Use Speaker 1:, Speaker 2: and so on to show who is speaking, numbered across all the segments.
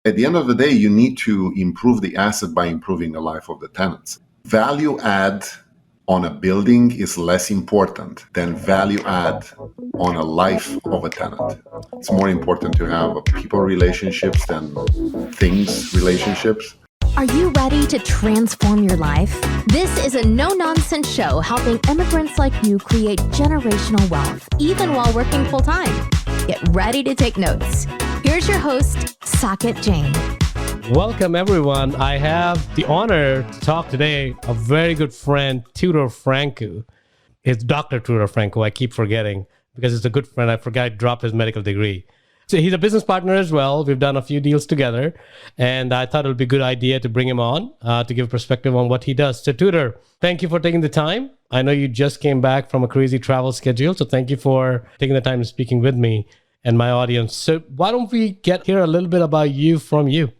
Speaker 1: At the end of the day, you need to improve the asset by improving the life of the tenants. Value add on a building is less important than value add on a life of a tenant. It's more important to have people relationships than things relationships.
Speaker 2: Are you ready to transform your life? This is a no-nonsense show helping immigrants like you create generational wealth, even while working full-time. Get ready to take notes. Here's your host, Saket Jain.
Speaker 3: Welcome, everyone. I have the honor to talk today a very good friend, Tudor Francu. It's Dr. Tudor Francu. I keep forgetting because it's a good friend. I forgot I dropped his medical degree. So he's a business partner as well. We've done a few deals together, and I thought it would be a good idea to bring him on to give perspective on what he does. So Tudor, thank you for taking the time. I know you just came back from a crazy travel schedule, so thank you for taking the time and speaking with me and my audience. So why don't we hear a little bit about you from you?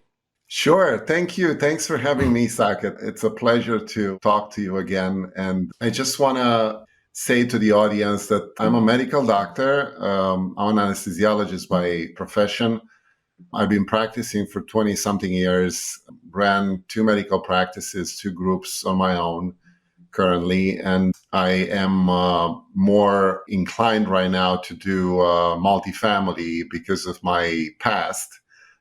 Speaker 1: Sure. Thank you. Thanks for having me, Saket. It's a pleasure to talk to you again. And I just want to say to the audience that I'm a medical doctor. I'm an anesthesiologist by profession. I've been practicing for 20-something years, ran 2 medical practices, 2 groups on my own currently. And I am more inclined right now to do multifamily because of my past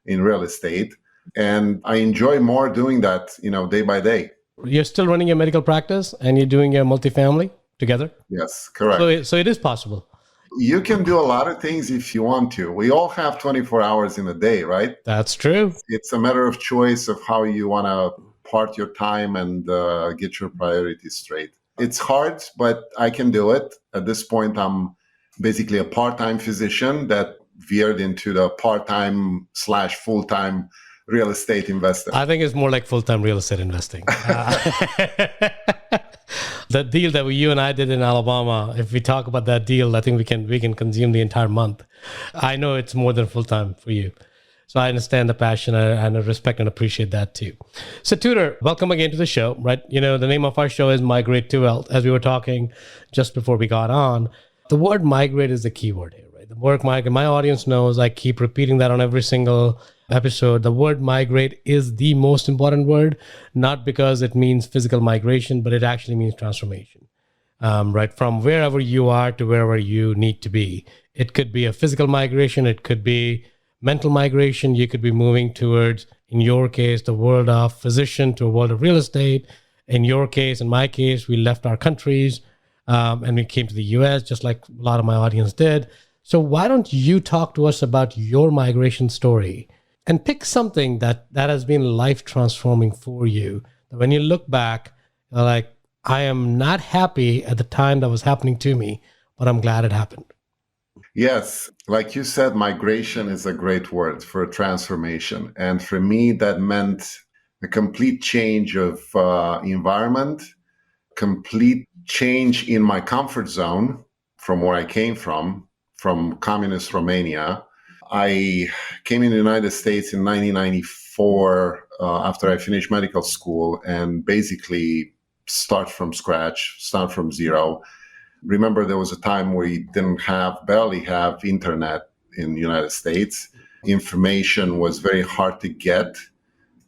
Speaker 1: in real estate. And I enjoy more doing that, day by day.
Speaker 3: You're still running your medical practice and you're doing your multifamily together?
Speaker 1: Yes, correct.
Speaker 3: So it is possible.
Speaker 1: You can do a lot of things if you want to. We all have 24 hours in a day, right?
Speaker 3: That's true.
Speaker 1: It's a matter of choice of how you want to part your time and get your priorities straight. It's hard, but I can do it. At this point, I'm basically a part-time physician that veered into the part-time / full-time real estate investor.
Speaker 3: I think it's more like full-time real estate investing. The deal that you and I did in Alabama, if we talk about that deal, I think we can consume the entire month. I know it's more than full-time for you. So I understand the passion and I respect and appreciate that too. So Tudor, welcome again to the show, right? The name of our show is Migrate to Wealth. As we were talking just before we got on, the word migrate is the key word here, right? The word migrate, my audience knows I keep repeating that on every single episode. The word migrate is the most important word, not because it means physical migration, but it actually means transformation, right? From wherever you are to wherever you need to be. It could be a physical migration. It could be mental migration. You could be moving towards, in your case, the world of physician to a world of real estate. In your case, in my case, we left our countries and we came to the US, just like a lot of my audience did. So why don't you talk to us about your migration story and pick something that has been life transforming for you? That when you look back, you're like, I am not happy at the time that was happening to me, but I'm glad it happened.
Speaker 1: Yes, like you said, migration is a great word for transformation. And for me, that meant a complete change of environment, complete change in my comfort zone from where I came from communist Romania. I came in the United States in 1994 after I finished medical school and basically start from scratch, start from zero. Remember, there was a time where you barely have internet in the United States. Information was very hard to get.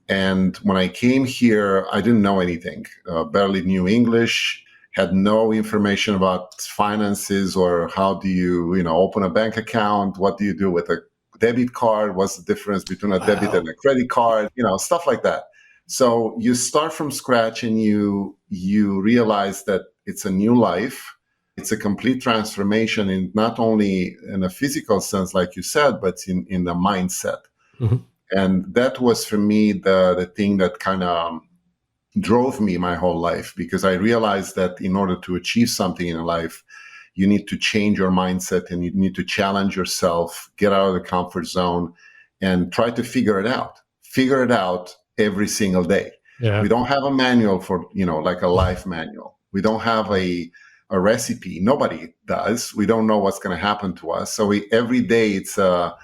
Speaker 1: And when I came here, I didn't know anything, barely knew English, had no information about finances or how do you, open a bank account? What do you do with a debit card? What's the difference between a debit and a credit card? Stuff like that. So you start from scratch and you realize that it's a new life. It's a complete transformation in not only in a physical sense, like you said, but in the mindset. Mm-hmm. And that was for me the thing that kind of drove me my whole life, because I realized that in order to achieve something in life, you need to change your mindset and you need to challenge yourself, get out of the comfort zone and try to figure it out. Figure it out every single day. Yeah. We don't have a manual for, like a life manual. We don't have a recipe. Nobody does. We don't know what's going to happen to us. So every day it's a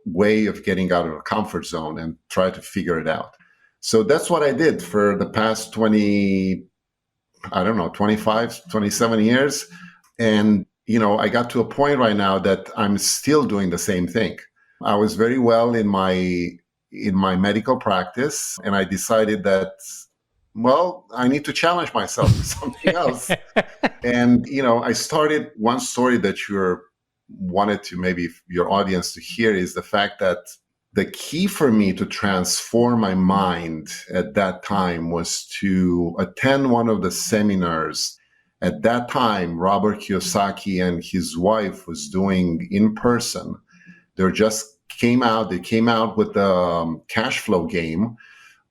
Speaker 1: way of getting out of a comfort zone and try to figure it out. So that's what I did for the past 25, 27 years. And, I got to a point right now that I'm still doing the same thing. I was very well in my in my medical practice, and I decided that, well, I need to challenge myself with something else. And, I started one story that you wanted to maybe your audience to hear is the fact that the key for me to transform my mind at that time was to attend one of the seminars. At that time, Robert Kiyosaki and his wife was doing in person. They came out with the cash flow game,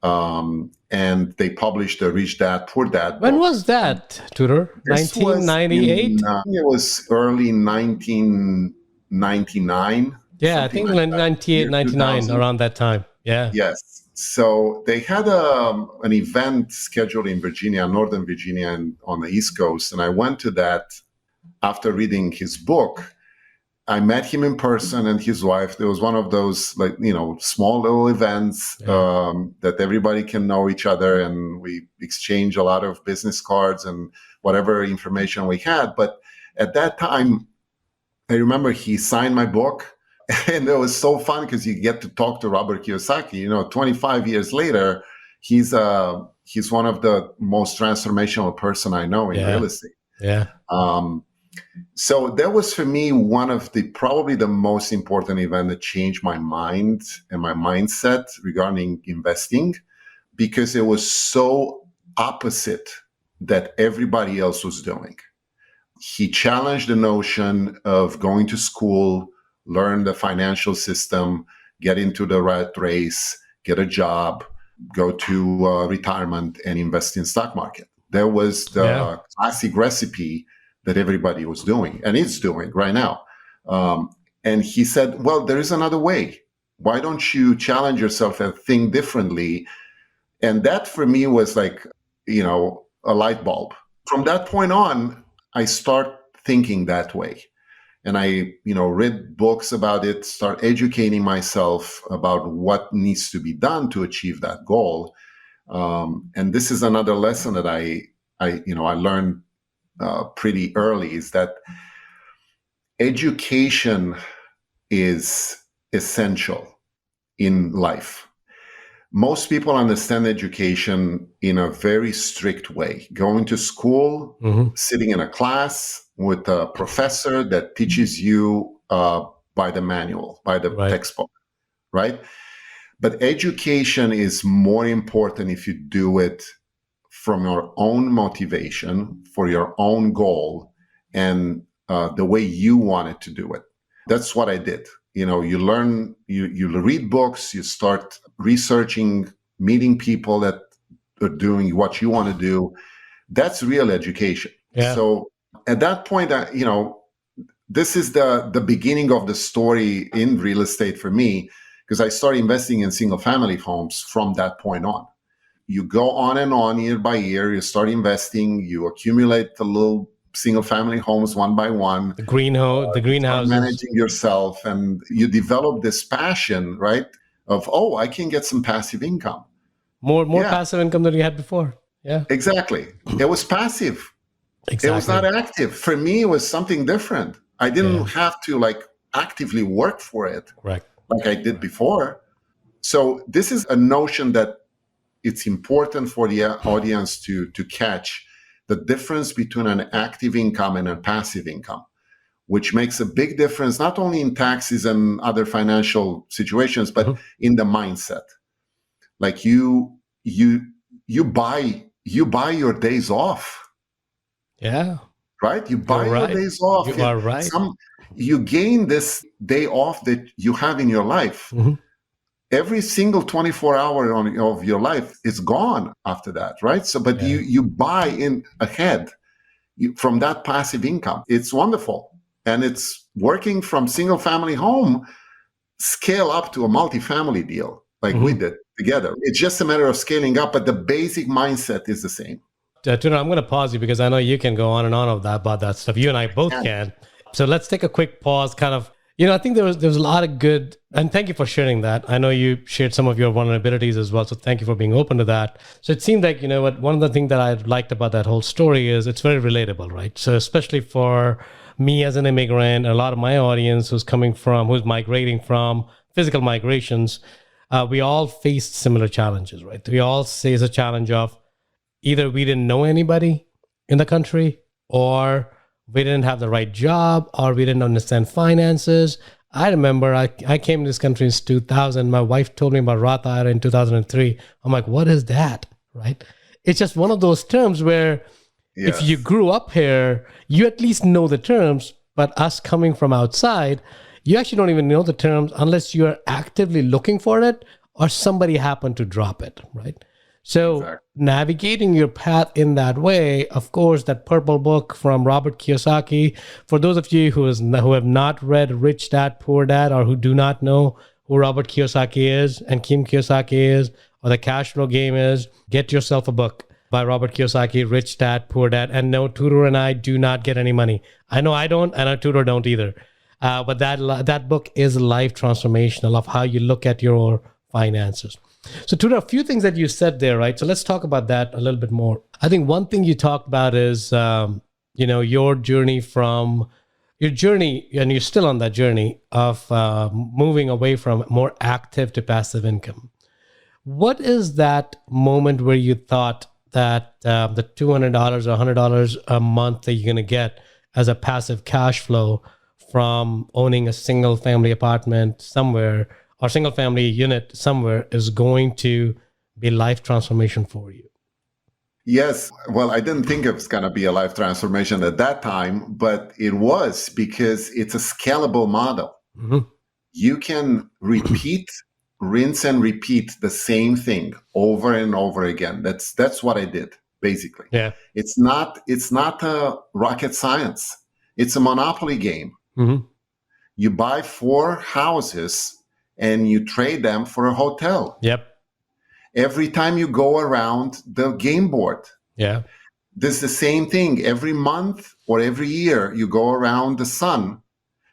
Speaker 1: and they published the Rich Dad, Poor Dad
Speaker 3: When
Speaker 1: book.
Speaker 3: was that, Tudor? 1998?
Speaker 1: It was early 1999.
Speaker 3: Yeah, I think
Speaker 1: like
Speaker 3: 98, 99, around that time. Yeah.
Speaker 1: Yes. So they had an event scheduled in Virginia, Northern Virginia, and on the East Coast. And I went to that after reading his book. I met him in person and his wife. There was one of those, small little events that everybody can know each other. And we exchange a lot of business cards and whatever information we had. But at that time, I remember he signed my book. And it was so fun because you get to talk to Robert Kiyosaki. 25 years later, he's one of the most transformational person I know in real estate.
Speaker 3: Yeah.
Speaker 1: So that was for me one of probably the most important event that changed my mind and my mindset regarding investing, because it was so opposite that everybody else was doing. He challenged the notion of going to school, learn the financial system, get into the rat race, get a job, go to retirement, and invest in stock market. That was the classic recipe that everybody was doing, and is doing right now. And he said, well, there is another way. Why don't you challenge yourself and think differently? And that for me was like, a light bulb. From that point on, I start thinking that way. And I, read books about it, start educating myself about what needs to be done to achieve that goal. And this is another lesson that I learned pretty early, is that education is essential in life. Most people understand education in a very strict way. Going to school, sitting in a class with a professor that teaches you by the manual, by the textbook, right? But education is more important if you do it from your own motivation, for your own goal, and the way you wanted to do it. That's what I did. You learn, you read books, you start researching, meeting people that are doing what you want to do. That's real education. Yeah. So at that point, this is the beginning of the story in real estate for me, because I started investing in single family homes from that point on. You go on and on year by year, you start investing, you accumulate the little single family homes one by one.
Speaker 3: The greenhouses.
Speaker 1: Managing yourself, and you develop this passion, right? Of, I can get some passive income.
Speaker 3: More passive income than you had before. Yeah.
Speaker 1: Exactly. It was passive. Exactly. It was not active. For me, it was something different. I didn't have to actively work for it.
Speaker 3: Correct.
Speaker 1: Like I did before. So this is a notion that it's important for the audience to catch the difference between an active income and a passive income, which makes a big difference, not only in taxes and other financial situations, but in the mindset. Like you buy your days off.
Speaker 3: Yeah.
Speaker 1: Right? You buy your days off.
Speaker 3: You are right.
Speaker 1: You gain this day off that you have in your life. Every single 24 hour of your life is gone after that, right? So, but you buy in ahead from that passive income. It's wonderful. And it's working from single family home, scale up to a multifamily deal like we did together. It's just a matter of scaling up, but the basic mindset is the same.
Speaker 3: Tudor, I'm going to pause you because I know you can go on and on about that stuff. You and I both can. So let's take a quick pause, kind of. I think there was a lot of good, and thank you for sharing that. I know you shared some of your vulnerabilities as well, so thank you for being open to that. So it seemed like, one of the things that I liked about that whole story is it's very relatable, right? So especially for me as an immigrant, a lot of my audience who's migrating from physical migrations, we all faced similar challenges, right? We all face a challenge of either we didn't know anybody in the country, or we didn't have the right job, or we didn't understand finances. I remember I came to this country in 2000. My wife told me about Roth IRA in 2003. I'm like, what is that? Right? It's just one of those terms where if you grew up here, you at least know the terms, but us coming from outside, you actually don't even know the terms unless you're actively looking for it or somebody happened to drop it, right? So navigating your path in that way, of course, that purple book from Robert Kiyosaki, for those of you who have not read Rich Dad, Poor Dad, or who do not know who Robert Kiyosaki is and Kim Kiyosaki is, or the cash flow game is, get yourself a book by Robert Kiyosaki, Rich Dad, Poor Dad. And no, Tudor and I do not get any money. I know I don't, and Tudor don't either. But that book is life transformational of how you look at your finances. So Tudor, a few things that you said there, right? So let's talk about that a little bit more. I think one thing you talked about is, your journey, and you're still on that journey of moving away from more active to passive income. What is that moment where you thought that the $200 or $100 a month that you're going to get as a passive cash flow from owning a single family apartment somewhere or single family unit somewhere is going to be life transformation for you?
Speaker 1: Yes. Well, I didn't think it was going to be a life transformation at that time, but it was, because it's a scalable model. Mm-hmm. You can rinse and repeat the same thing over and over again. That's what I did, basically.
Speaker 3: Yeah.
Speaker 1: It's not a rocket science. It's a monopoly game. Mm-hmm. You buy 4 houses and you trade them for a hotel.
Speaker 3: Yep.
Speaker 1: Every time you go around the game board.
Speaker 3: Yeah.
Speaker 1: This is the same thing. Every month or every year you go around the sun,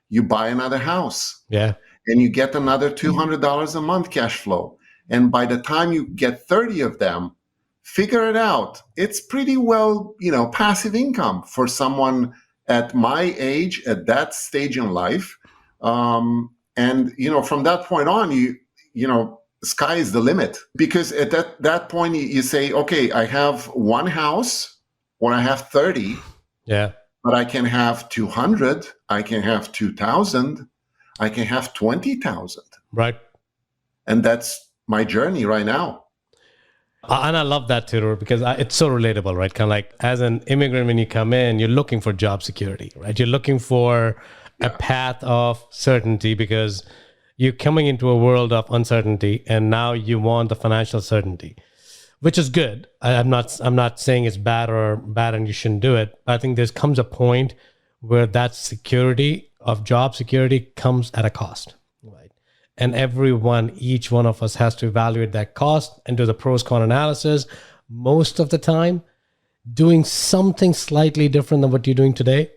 Speaker 1: you buy another house.
Speaker 3: Yeah.
Speaker 1: And you get another $200 a month cash flow. And by the time you get 30 of them, figure it out. It's pretty well, passive income for someone at my age, at that stage in life. And, from that point on, the sky is the limit. Because at that point, you say, okay, I have 1 house or I have 30.
Speaker 3: Yeah.
Speaker 1: But I can have 200. I can have 2,000. I can have 20,000.
Speaker 3: Right.
Speaker 1: And that's my journey right now.
Speaker 3: And I love that, Tudor, because it's so relatable, right? Kind of like as an immigrant, when you come in, you're looking for job security, right? You're looking for a path of certainty because you're coming into a world of uncertainty, and now you want the financial certainty, which is good. I'm not saying it's bad and you shouldn't do it. But I think there comes a point where that security of job security comes at a cost, right? And each one of us has to evaluate that cost and do the pros-con analysis. Most of the time, doing something slightly different than what you're doing today,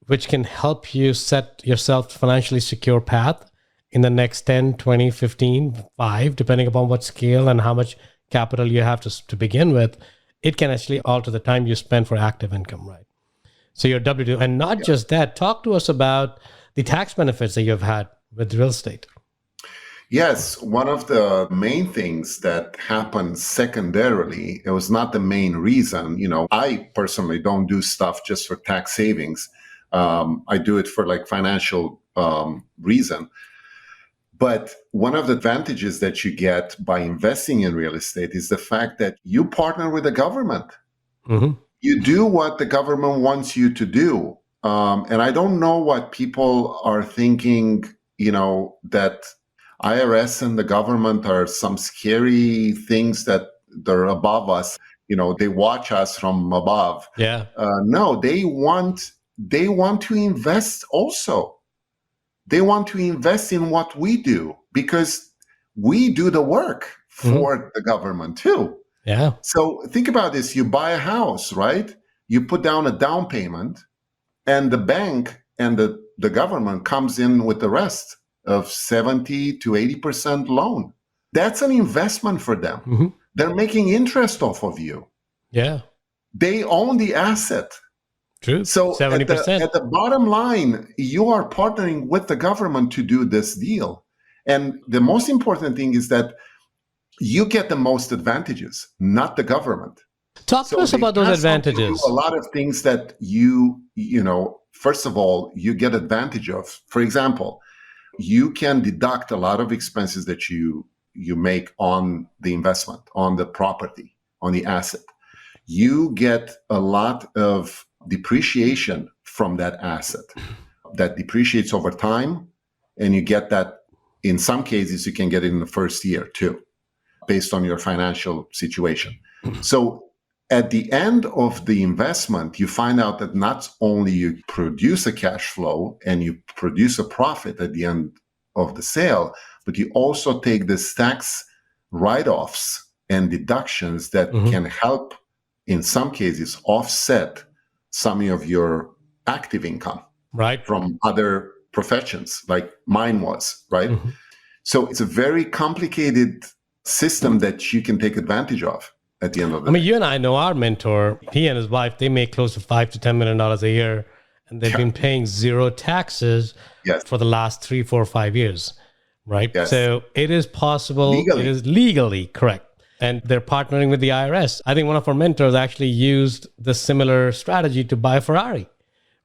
Speaker 3: which can help you set yourself financially secure path in the next 10, 20, 15, 5, depending upon what scale and how much capital you have to begin with, it can actually alter the time you spend for active income, right? So your W2, and not just that, talk to us about the tax benefits that you've had with real estate.
Speaker 1: Yes, one of the main things that happened secondarily, it was not the main reason. I personally don't do stuff just for tax savings. I do it for financial reason. But one of the advantages that you get by investing in real estate is the fact that you partner with the government. Mm-hmm. You do what the government wants you to do. And I don't know what people are thinking, that IRS and the government are some scary things that they're above us. They watch us from above.
Speaker 3: Yeah.
Speaker 1: No, they want to invest also. They want to invest in what we do because we do the work for the government too.
Speaker 3: Yeah.
Speaker 1: So think about this. You buy a house, right? You put down a down payment and the bank and the government comes in with the rest of 70 to 80% loan. That's an investment for them. Mm-hmm. They're making interest off of you.
Speaker 3: Yeah.
Speaker 1: They own the asset.
Speaker 3: True.
Speaker 1: So
Speaker 3: 70%.
Speaker 1: At the bottom line, you are partnering with the government to do this deal. And the most important thing is that you get the most advantages, not the government.
Speaker 3: Talk to us about those advantages.
Speaker 1: Do a lot of things that first of all, you get advantage of. For example, you can deduct a lot of expenses that you make on the investment, on the property, on the asset. You get a lot of depreciation from that asset that depreciates over time. And you get that, in some cases, you can get it in the first year too, based on your financial situation. So at the end of the investment, you find out that not only you produce a cash flow and you produce a profit at the end of the sale, but you also take the tax write-offs and deductions that can help, in some cases, offset some of your active income,
Speaker 3: right,
Speaker 1: from other professions, like mine was, right? So it's a very complicated system that you can take advantage of at the end of the day.
Speaker 3: You and I know our mentor. He and his wife, they make close to $5 to $10 million a year, and they've been paying zero taxes for the last 3, 4, 5 years, right?
Speaker 1: Yes.
Speaker 3: So it is possible.
Speaker 1: Legally.
Speaker 3: It is legally correct. And they're partnering with the IRS. I think one of our mentors actually used the similar strategy to buy a Ferrari,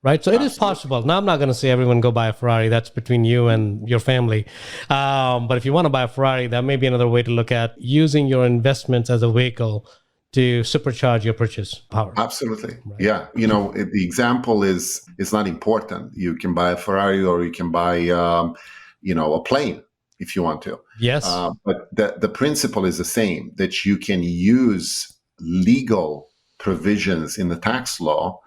Speaker 3: right? So it is possible. Now, I'm not going to say everyone go buy a Ferrari. That's between you and your family. But if you want to buy a Ferrari, that may be another way to look at using your investments as a vehicle to supercharge your purchase power.
Speaker 1: Absolutely. Right. Yeah. The example is not important. You can buy a Ferrari or you can buy, a plane if you want to.
Speaker 3: Yes.
Speaker 1: But the principle is the same, that you can use legal provisions in the tax law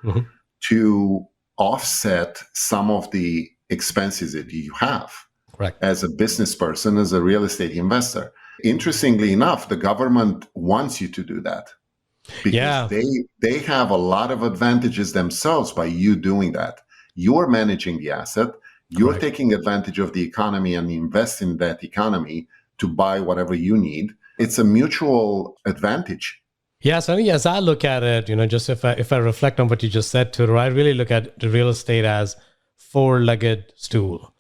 Speaker 1: to offset some of the expenses that you have as a business person, as a real estate investor. Interestingly enough, the government wants you to do that because they have a lot of advantages themselves by you doing that. You're managing the asset. You're taking advantage of the economy and invest in that economy to buy whatever you need. It's a mutual advantage.
Speaker 3: Yes, I think as I look at it, just if I reflect on what you just said, Tudor, I really look at the real estate as four-legged stool.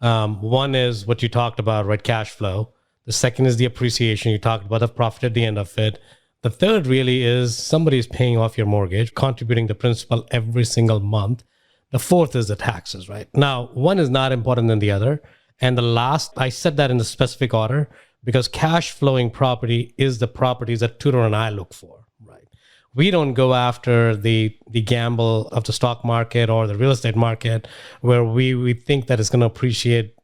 Speaker 3: One is what you talked about, right? Cash flow. The second is the appreciation. You talked about the profit at the end of it. The third really is somebody's paying off your mortgage, contributing the principal every single month. The fourth is the taxes, right? Now, one is not important than the other. And the last, I said that in the specific order because cash flowing property is the properties that Tudor and I look for, right? We don't go after the gamble of the stock market or the real estate market where we think that it's going to appreciate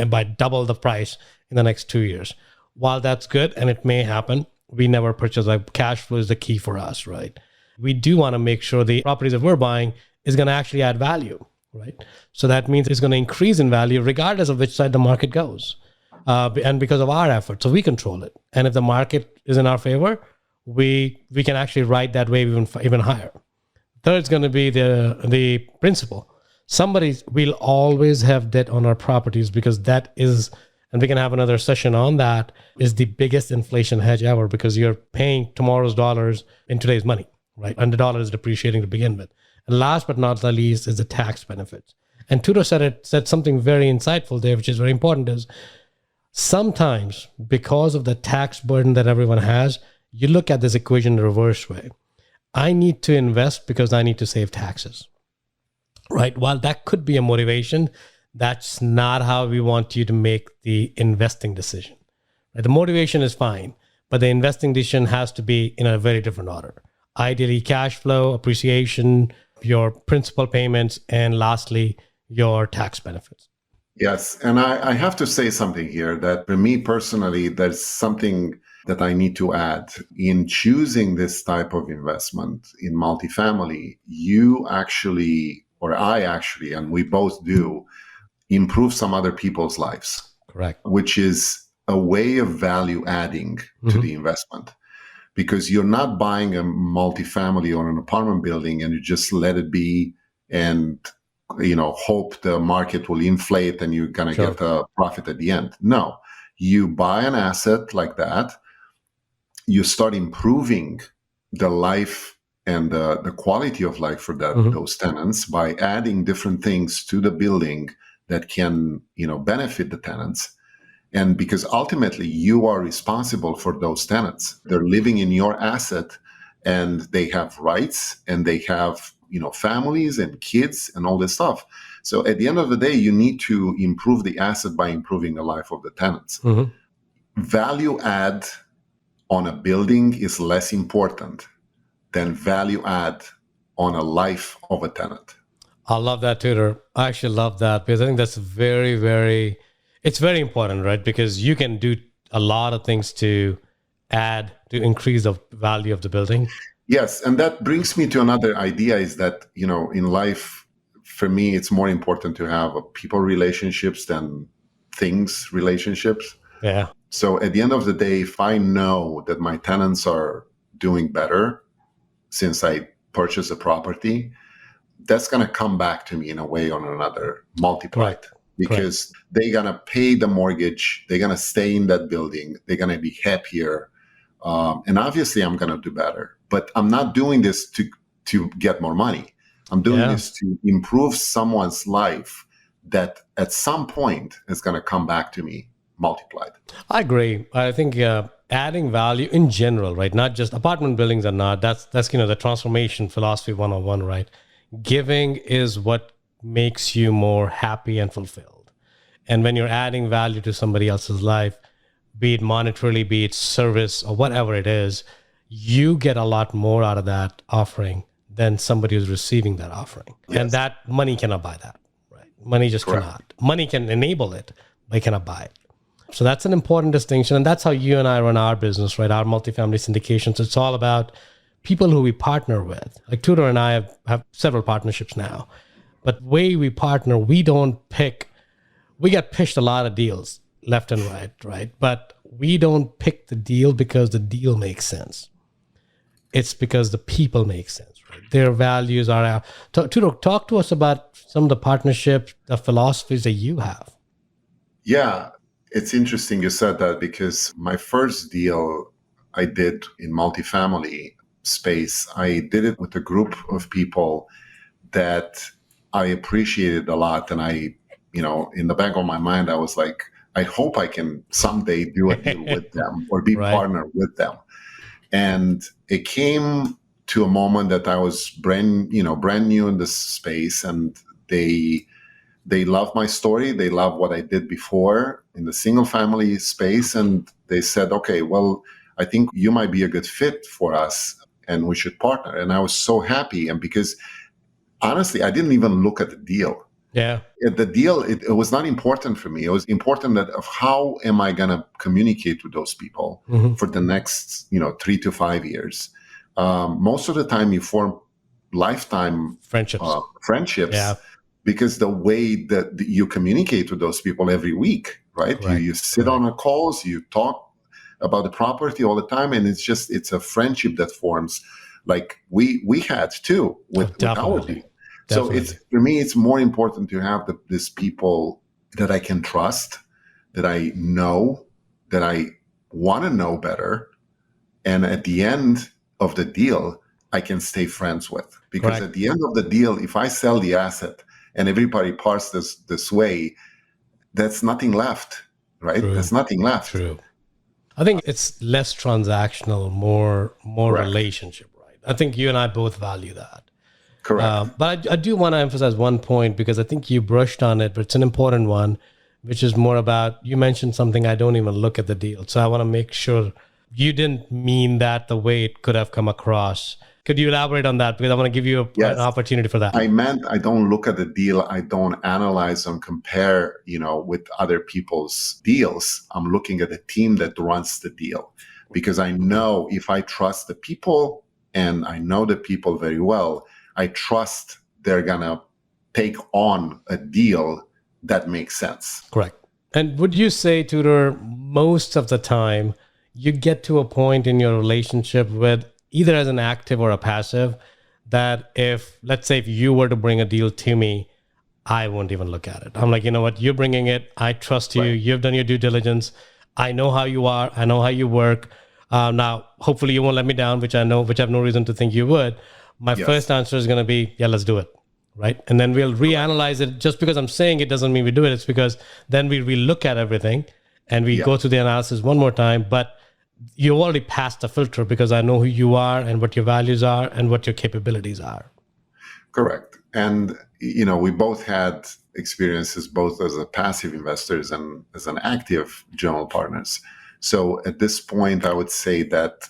Speaker 3: by double the price in the next 2 years. While that's good and it may happen, we never purchase. Like cash flow is the key for us, right? We do want to make sure the properties that we're buying is going to actually add value, right? So that means it's going to increase in value regardless of which side the market goes. And because of our efforts, so we control it. And if the market is in our favor, we can actually ride that wave even higher. Third is going to be the principal. We'll always have debt on our properties because that is, and we can have another session on that, is the biggest inflation hedge ever because you're paying tomorrow's dollars in today's money, right? And the dollar is depreciating to begin with. And last but not the least is the tax benefits. And Tudor said something very insightful there, which is very important, is sometimes because of the tax burden that everyone has, you look at this equation in a reverse way. I need to invest because I need to save taxes, right? While that could be a motivation, that's not how we want you to make the investing decision. Right? The motivation is fine, but the investing decision has to be in a very different order. Ideally, cash flow, appreciation, your principal payments, and lastly, your tax benefits.
Speaker 1: Yes. And I have to say something here that for me personally, there's something that I need to add. In choosing this type of investment in multifamily, you actually, or I actually, and we both do, improve some other people's lives.
Speaker 3: Correct.
Speaker 1: Which is a way of value adding to the investment. Because you're not buying a multifamily or an apartment building and you just let it be and hope the market will inflate and you're going to get a profit at the end. No, you buy an asset like that, you start improving the life and the quality of life for those tenants by adding different things to the building that can benefit the tenants. And because ultimately you are responsible for those tenants. They're living in your asset and they have rights and they have, families and kids and all this stuff. So at the end of the day, you need to improve the asset by improving the life of the tenants.
Speaker 3: Mm-hmm.
Speaker 1: Value add on a building is less important than value add on a life of a tenant.
Speaker 3: I love that, Tudor. I actually love that because I think that's it's very important, right? Because you can do a lot of things to increase the value of the building.
Speaker 1: Yes. And that brings me to another idea is that, in life, for me, it's more important to have people relationships than things relationships.
Speaker 3: Yeah.
Speaker 1: So at the end of the day, if I know that my tenants are doing better since I purchased a property, that's going to come back to me in a way or another, multiplied.
Speaker 3: Right.
Speaker 1: Because they're going to pay the mortgage, they're going to stay in that building, they're going to be happier. And obviously I'm going to do better. But I'm not doing this to get more money. I'm doing this to improve someone's life that at some point is going to come back to me multiplied.
Speaker 3: I agree. I think adding value in general, right? Not just apartment buildings are not. That's the transformation philosophy 101, right? Giving is what makes you more happy and fulfilled. And when you're adding value to somebody else's life, be it monetarily, be it service or whatever it is, you get a lot more out of that offering than somebody who's receiving that offering. Yes. And that money cannot buy that, right? Money just cannot. Money can enable it, but it cannot buy it. So that's an important distinction. And that's how you and I run our business, right? Our multifamily syndications. It's all about people who we partner with. Like Tudor and I have several partnerships now. But the way we partner, we get pitched a lot of deals left and right? But we don't pick the deal because the deal makes sense. It's because the people make sense, right? Their values are out. Tudor, talk to us about some of the partnerships, the philosophies that you have.
Speaker 1: Yeah, it's interesting you said that because my first deal I did in multifamily space, I did it with a group of people that I appreciated a lot. And I, in the back of my mind, I was like, I hope I can someday do a deal with them or be partner with them. And it came to a moment that I was brand new in this space, and they love my story. They love what I did before in the single family space. And they said, okay, well, I think you might be a good fit for us and we should partner. And I was so happy. And because honestly, I didn't even look at the deal.
Speaker 3: Yeah.
Speaker 1: The deal, it was not important for me. It was important that of how am I going to communicate with those people for the next, 3 to 5 years. Most of the time you form lifetime friendships because the way that you communicate with those people every week, right? You sit on the calls, you talk about the property all the time. And it's a friendship that forms like we had too with our deal. So for me, it's more important to have these people that I can trust, that I know, that I want to know better. And at the end of the deal, I can stay friends with. Because at the end of the deal, if I sell the asset and everybody parts this way, that's nothing left, right?
Speaker 3: True.
Speaker 1: That's nothing left.
Speaker 3: True. I think it's less transactional, more relationship, right? I think you and I both value that.
Speaker 1: Correct.
Speaker 3: But I do want to emphasize one point because I think you brushed on it, but it's an important one, which is more about, you mentioned something, I don't even look at the deal. So I want to make sure you didn't mean that the way it could have come across. Could you elaborate on that? Because I want to give you an opportunity for that.
Speaker 1: I meant I don't look at the deal. I don't analyze and compare, with other people's deals. I'm looking at the team that runs the deal because I know if I trust the people and I know the people very well, I trust they're going to take on a deal that makes sense.
Speaker 3: Correct. And would you say, Tudor, most of the time you get to a point in your relationship with either as an active or a passive that let's say if you were to bring a deal to me, I won't even look at it. I'm like, you know what, you're bringing it. I trust you. Right. You've done your due diligence. I know how you are. I know how you work. Now, hopefully you won't let me down, which I have no reason to think you would. My first answer is going to be, yeah, let's do it. Right. And then we'll reanalyze it. Just because I'm saying it doesn't mean we do it. It's because then we look at everything and we go through the analysis one more time, but you already passed the filter because I know who you are and what your values are and what your capabilities are.
Speaker 1: Correct. And, we both had experiences both as a passive investors and as an active general partners. So at this point, I would say that,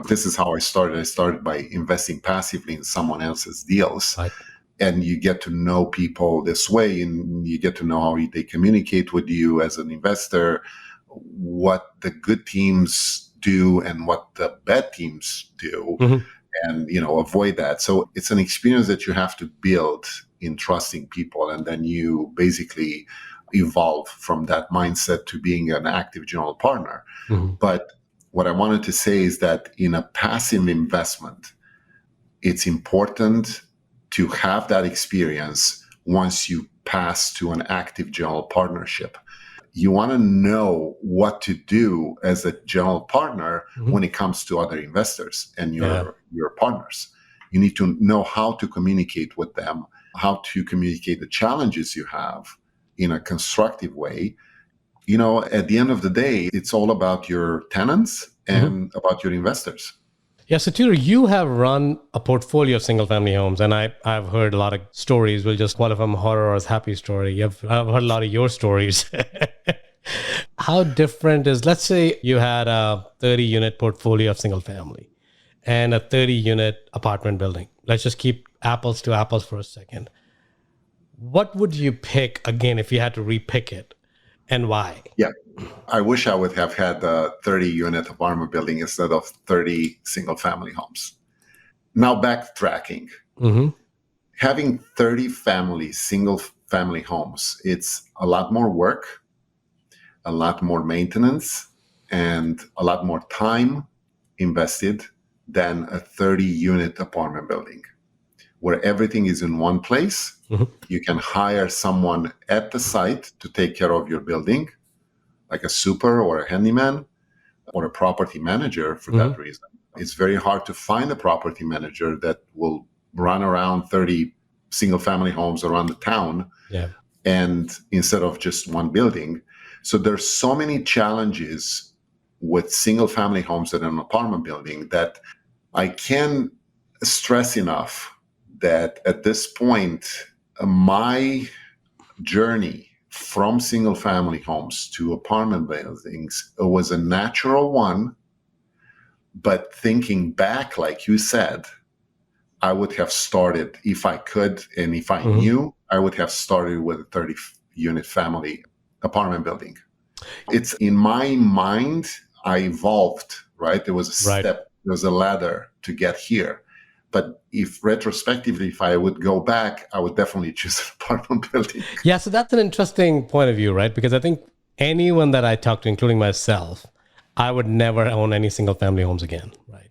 Speaker 1: this is how I started. I started by investing passively in someone else's deals.
Speaker 3: Right.
Speaker 1: And you get to know people this way, and you get to know how they communicate with you as an investor, what the good teams do and what the bad teams do, and avoid that. So it's an experience that you have to build in trusting people, and then you basically evolve from that mindset to being an active general partner. But what I wanted to say is that in a passive investment, it's important to have that experience once you pass to an active general partnership. You want to know what to do as a general partner when it comes to other investors and your partners. You need to know how to communicate with them, how to communicate the challenges you have in a constructive way. At the end of the day, it's all about your tenants and about your investors.
Speaker 3: Yeah, so Tudor, you have run a portfolio of single-family homes, and I've heard a lot of stories. We'll just qualify them horror or as happy story. I've heard a lot of your stories. How different is, let's say you had a 30-unit portfolio of single-family and a 30-unit apartment building. Let's just keep apples to apples for a second. What would you pick, again, if you had to repick it, and why?
Speaker 1: Yeah. I wish I would have had a 30-unit apartment building instead of 30 single-family homes. Now, backtracking. Having 30 single-family homes, it's a lot more work, a lot more maintenance, and a lot more time invested than a 30-unit apartment building, where everything is in one place. You can hire someone at the site to take care of your building, like a super or a handyman or a property manager for that reason. It's very hard to find a property manager that will run around 30 single-family homes around the town, and instead of just one building. So there's so many challenges with single-family homes and an apartment building that I can't stress enough that at this point, my journey from single-family homes to apartment buildings was a natural one. But thinking back, like you said, I would have started, if I could, and if I knew, I would have started with a 30-unit family apartment building. It's in my mind, I evolved, right? There was a step, there was a ladder to get here. But if retrospectively, if I would go back, I would definitely choose an apartment building.
Speaker 3: Yeah, so that's an interesting point of view, right? Because I think anyone that I talk to, including myself, I would never own any single family homes again, right?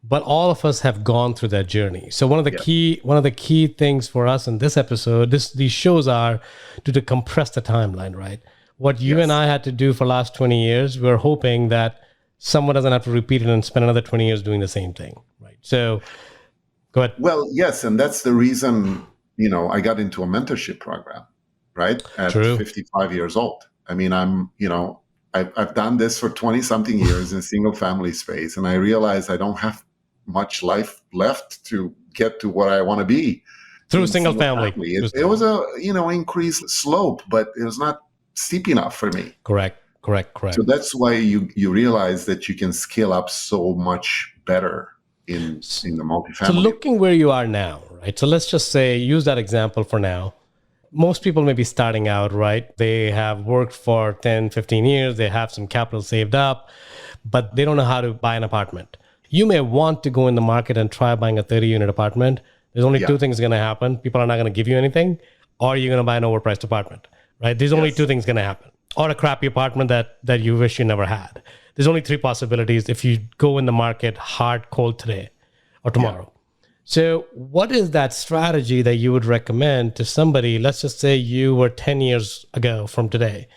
Speaker 3: But all of us have gone through that journey. So one of the key things for us in this episode, these shows are to compress the timeline, right? What you and I had to do for the last 20 years, we're hoping that someone doesn't have to repeat it and spend another 20 years doing the same thing, right? So go ahead.
Speaker 1: Well, yes, and that's the reason, I got into a mentorship program, right? At 55 years old. I mean, I've done this for 20 something years in single family space, and I realized I don't have much life left to get to what I want to be
Speaker 3: through single family.
Speaker 1: It was a increased slope, but it was not steep enough for me.
Speaker 3: Correct.
Speaker 1: So that's why you realize that you can scale up so much better in the multifamily.
Speaker 3: So looking where you are now, right? So let's just say, use that example for now. Most people may be starting out, right? They have worked for 10, 15 years. They have some capital saved up, but they don't know how to buy an apartment. You may want to go in the market and try buying a 30-unit apartment. There's only two things going to happen. People are not going to give you anything, or you're going to buy an overpriced apartment, right? There's only two things going to happen. Or a crappy apartment that you wish you never had. There's only three possibilities if you go in the market hard, cold today or tomorrow. So what is that strategy that you would recommend to somebody? Let's just say you were 10 years ago from today,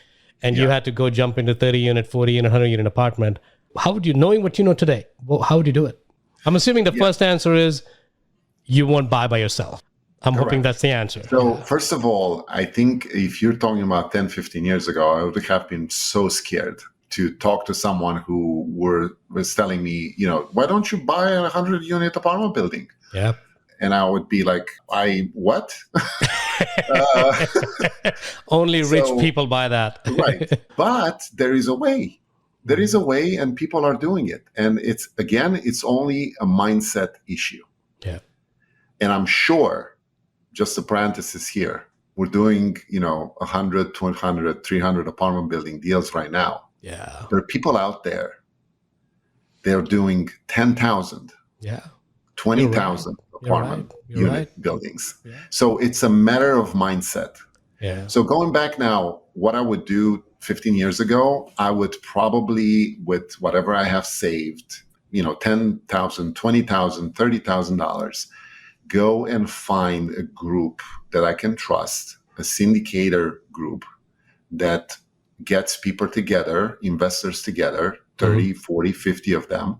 Speaker 3: and you had to go jump into 30-unit, 40-unit, 100-unit apartment. How would you, knowing what you know today, how would you do it? I'm assuming the first answer is you won't buy by yourself. I'm hoping
Speaker 1: Correct.
Speaker 3: that's the answer.
Speaker 1: So first of all, I think if you're talking about 10, 15 years ago, I would have been so scared to talk to someone who was telling me, why don't you buy a 100-unit apartment building?
Speaker 3: Yeah.
Speaker 1: And I would be like, what?
Speaker 3: Only rich people buy that.
Speaker 1: Right. But there is a way. There is a way, and people are doing it. And it's only a mindset issue.
Speaker 3: Yeah.
Speaker 1: And I'm sure, just a parenthesis here, we're doing, 100, 200, 300 apartment building deals right now.
Speaker 3: Yeah.
Speaker 1: There are people out there, they're doing 10,000, 20,000 apartment unit buildings.
Speaker 3: Yeah.
Speaker 1: So it's a matter of mindset.
Speaker 3: Yeah.
Speaker 1: So going back now, what I would do 15 years ago, I would probably, with whatever I have saved, $10,000, $20,000, $30,000, go and find a group that I can trust, a syndicator group that gets people together, investors together, 30, 40, 50 of them.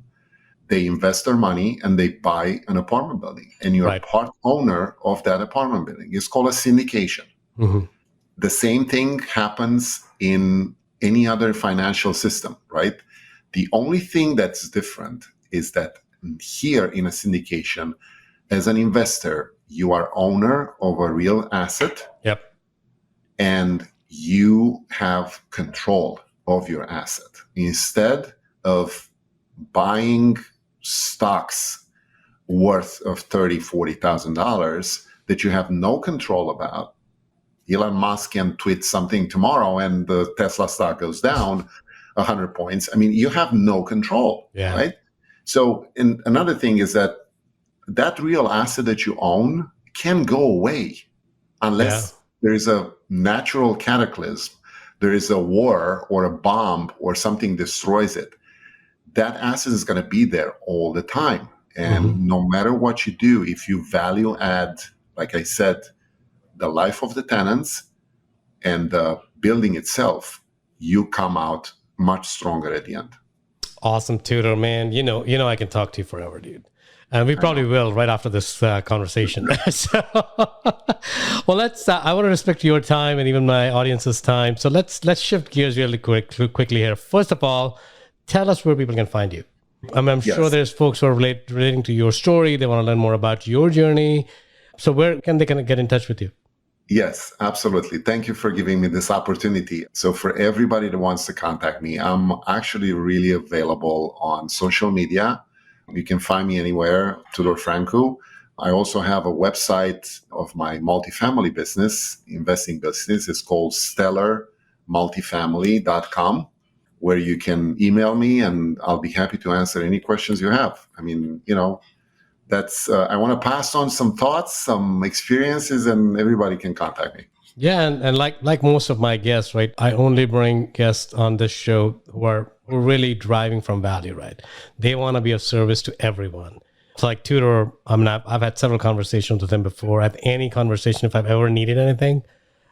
Speaker 1: They invest their money and they buy an apartment building, and you're part owner of that apartment building. It's called a syndication.
Speaker 3: Mm-hmm.
Speaker 1: The same thing happens in any other financial system, right? The only thing that's different is that here in a syndication, as an investor, you are owner of a real asset.
Speaker 3: Yep.
Speaker 1: And you have control of your asset instead of buying stocks worth of $30,000, $40,000 that you have no control about. Elon Musk can tweet something tomorrow and the Tesla stock goes down 100 points. I mean, you have no control, right? So, and another thing is that real asset that you own can go away unless there is a natural cataclysm, there is a war or a bomb or something destroys it. That asset is going to be there all the time. And no matter what you do, if you value add, like I said, the life of the tenants and the building itself, you come out much stronger at the end. Awesome,
Speaker 3: Tudor, man. You know, I can talk to you forever, dude. And we probably will right after this conversation. So, well, I want to respect your time and even my audience's time. So let's shift gears really quickly here. First of all, tell us where people can find you. I'm sure there's folks who are relating to your story. They want to learn more about your journey. So where can they get in touch with you?
Speaker 1: Yes, absolutely. Thank you for giving me this opportunity. So for everybody that wants to contact me, I'm actually really available on social media. You can find me anywhere, Tudor Francu. I also have a website of my multifamily business, investing business. It's called stellarmultifamily.com, where you can email me and I'll be happy to answer any questions you have. I mean, that's I want to pass on some thoughts, some experiences, and everybody can contact me.
Speaker 3: Yeah, and like most of my guests, right? I only bring guests on this show who are really driving from value, right? They want to be of service to everyone. So like Tudor, I've had several conversations with him before. At any conversation, if I've ever needed anything,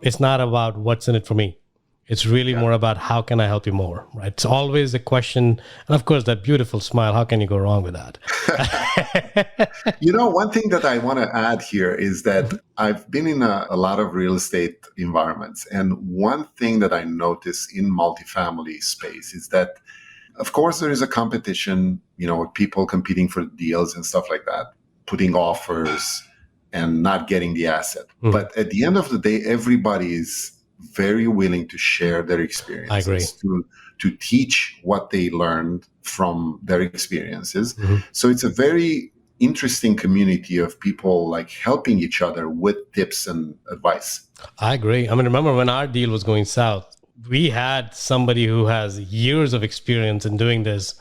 Speaker 3: it's not about what's in it for me. It's really more about how can I help you more, right? It's always a question. And of course, that beautiful smile, how can you go wrong with that?
Speaker 1: One thing that I want to add here is that I've been in a lot of real estate environments. And one thing that I notice in multifamily space is that, of course, there is a competition, with people competing for deals and stuff like that, putting offers and not getting the asset. But at the end of the day, everybody is very willing to share their experiences.
Speaker 3: I agree.
Speaker 1: To teach what they learned from their experiences. So it's a very interesting community of people like helping each other with tips and advice.
Speaker 3: I agree. I mean, remember when our deal was going south, we had somebody who has years of experience in doing this,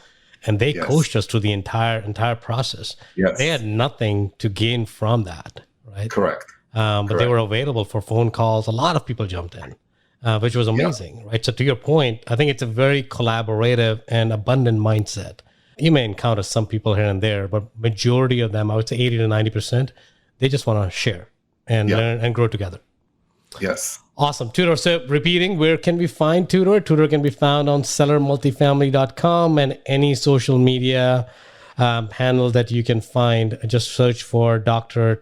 Speaker 3: and they coached us through the entire process.
Speaker 1: Yes.
Speaker 3: They had nothing to gain from that, right?
Speaker 1: Correct.
Speaker 3: But they were available for phone calls. A lot of people jumped in, which was amazing, right? So to your point, I think it's a very collaborative and abundant mindset. You may encounter some people here and there, but majority of them, I would say 80 to 90%, they just want to share and learn and grow together.
Speaker 1: Yes.
Speaker 3: Awesome. Tudor, so repeating, where can we find Tudor? Tudor can be found on stellarmultifamily.com and any social media handle that you can find. Just search for Dr.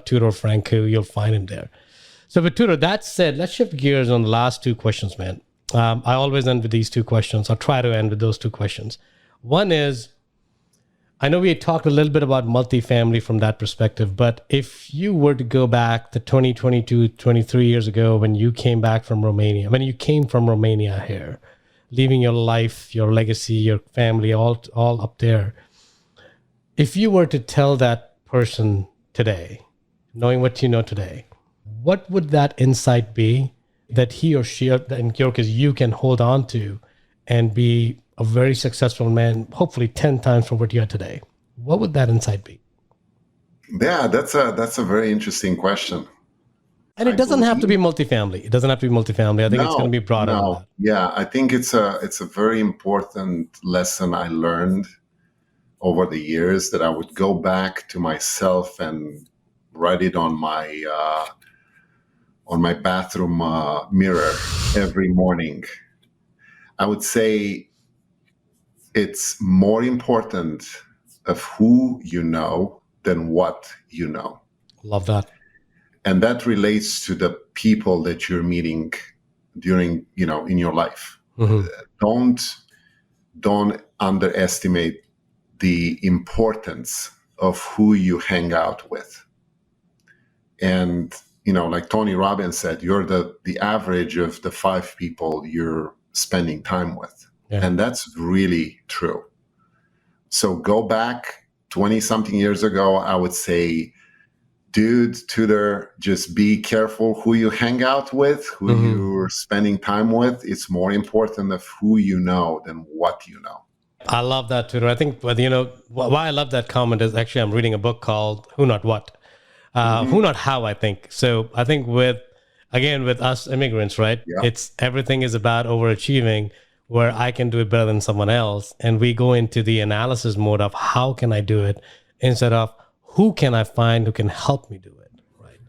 Speaker 3: Tudor Francu. You'll find him there. So with Tudor, that said, let's shift gears on the last two questions, man. I always end with these two questions. I'll try to end with those two questions. One is, I know we had talked a little bit about multifamily from that perspective, but if you were to go back to 22, 23 years ago when you came back from Romania, here, leaving your life, your legacy, your family, all up there, if you were to tell that person today, knowing what you know today, what would that insight be that he or she, in your case, you can hold on to and be a very successful man, hopefully 10 times from what you are today? What would that insight be?
Speaker 1: Yeah, that's a very interesting question.
Speaker 3: And it doesn't have to be multifamily. It doesn't have to be multifamily. I think it's going to be broader than that.
Speaker 1: Yeah, I think it's a very important lesson I learned over the years, that I would go back to myself and write it on my bathroom mirror every morning. I would say it's more important of who you know than what you know.
Speaker 3: Love that.
Speaker 1: And that relates to the people that you're meeting during, in your life. Mm-hmm. Don't underestimate the importance of who you hang out with. And, like Tony Robbins said, you're the average of the 5 people you're spending time with. Yeah. And that's really true. So go back 20-something years ago, I would say, dude, Tudor, just be careful who you hang out with, who mm-hmm. you're spending time with. It's more important of who you know than what you know.
Speaker 3: I love that, Tudor. I think, why I love that comment is actually I'm reading a book called Who Not What. Who Not How, I think. So I think with us immigrants, right? Yeah. It's everything is about overachieving, where I can do it better than someone else. And we go into the analysis mode of how can I do it instead of who can I find who can help me do it, right?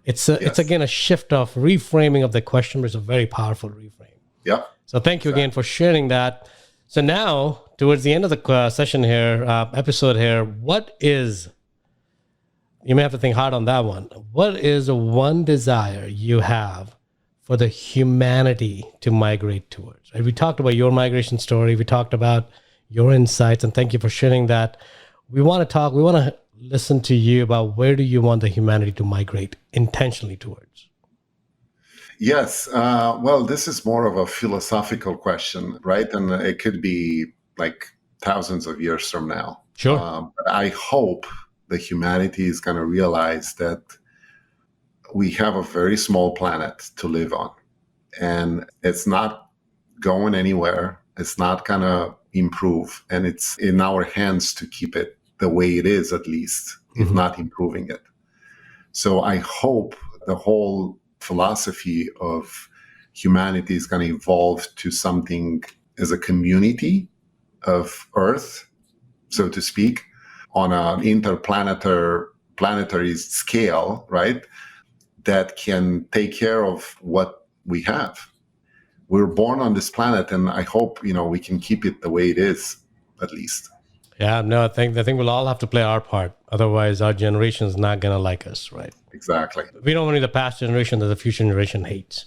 Speaker 3: It's again a shift of reframing of the question, but it's a very powerful reframe.
Speaker 1: Yeah.
Speaker 3: So thank you again for sharing that. So now, towards the end of the session here, episode here, you may have to think hard on that one. What is the one desire you have for the humanity to migrate towards? Right? We talked about your migration story. We talked about your insights, and thank you for sharing that. We want to listen to you about where do you want the humanity to migrate intentionally towards?
Speaker 1: Yes. Well, this is more of a philosophical question, right? And it could be like thousands of years from now.
Speaker 3: Sure.
Speaker 1: But I hope the humanity is going to realize that we have a very small planet to live on, and it's not going anywhere. It's not going to improve, and it's in our hands to keep it the way it is, at least, mm-hmm. if not improving it. So I hope the whole philosophy of humanity is going to evolve to something as a community of Earth, so to speak, on an interplanetary scale, right? That can take care of what we have. We're born on this planet, and I hope, we can keep it the way it is, at least.
Speaker 3: Yeah, no, I think we'll all have to play our part. Otherwise, our generation is not going to like us, right?
Speaker 1: Exactly.
Speaker 3: We don't want to be the past generation that the future generation hates.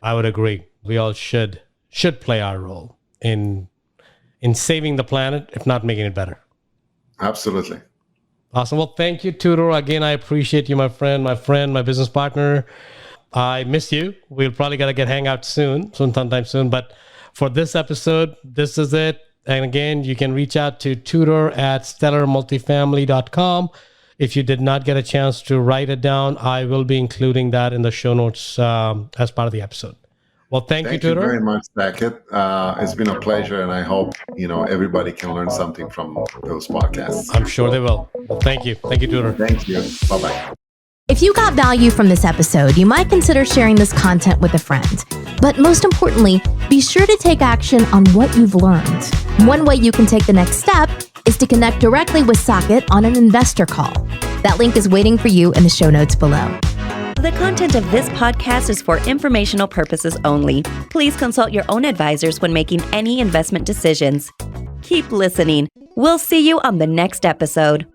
Speaker 3: I would agree. We all should play our role in saving the planet, if not making it better.
Speaker 1: Absolutely.
Speaker 3: Awesome. Well, thank you, Tudor. Again, I appreciate you, my friend, my business partner. I miss you. We'll probably got to hang out sometime soon. But for this episode, this is it. And again, you can reach out to Tudor@stellarmultifamily.com. If you did not get a chance to write it down, I will be including that in the show notes as part of the episode. Well, thank you, Tudor.
Speaker 1: Thank you very much, Saket. It's been a pleasure, and I hope everybody can learn something from those podcasts.
Speaker 3: I'm sure they will. Well, thank you. Thank you, Tudor.
Speaker 1: Thank you. Bye-bye.
Speaker 2: If you got value from this episode, you might consider sharing this content with a friend. But most importantly, be sure to take action on what you've learned. One way you can take the next step is to connect directly with Saket on an investor call. That link is waiting for you in the show notes below.
Speaker 4: The content of this podcast is for informational purposes only. Please consult your own advisors when making any investment decisions. keep listening. We'll see you on the next episode.